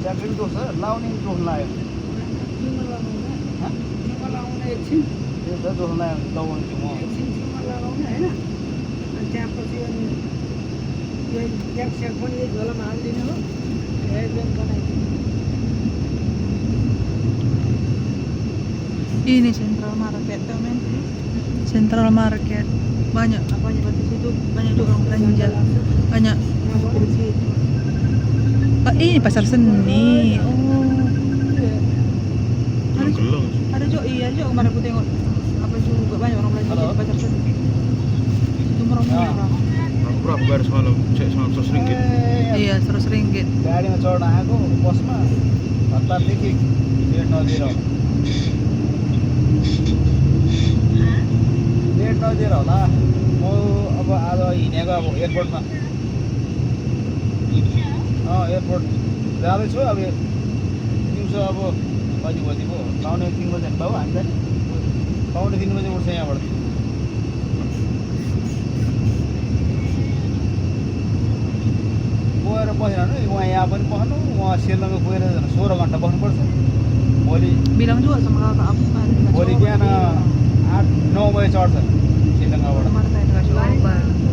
Jacket जोस लाउने जोस लाग्यो त्यो त जोस लाग्यो लगाउँछु म त्यसपछि अनि एक सेक पनि एक झोलामा हालिदिनु हो हेयरब्यान्ड बनाइदिनु Ini Central Market, men. Central Market. Banyak apanya di situ, banyak juga orang belanja. Banyak. Ini pasar seni. Oh. Ada juga, iya juga kemarin aku tengok. Apa juga banyak orang belanja di pasar seni. Itu murah-murah. Berapa bayar semalam? Cek semalam RM100. Iya, RM100. गाडीमा चढ्न आएको बसमा हतारदेखि late नदिएर होला म अब आज हिँडेको अब एयरपोर्टमा एयरपोर्ट जाँदैछु अब दिउँसो अब कति बजी पो पाउने 3 बजी पाऊ हामीलाई पाउने 3 बजी उठ्छ यहाँबाट गएर बसेन उहाँ यहाँ पनि बस्नु उहाँ श्रीलङ्का गएर 16 घन्टा बस्नुपर्छ भोलि Bilang juga sama kakak aku kemarin. भोलि बिहान 8-9 बजे चढ्छ श्रीलङ्काबाट Kemarin saya dikasih obat.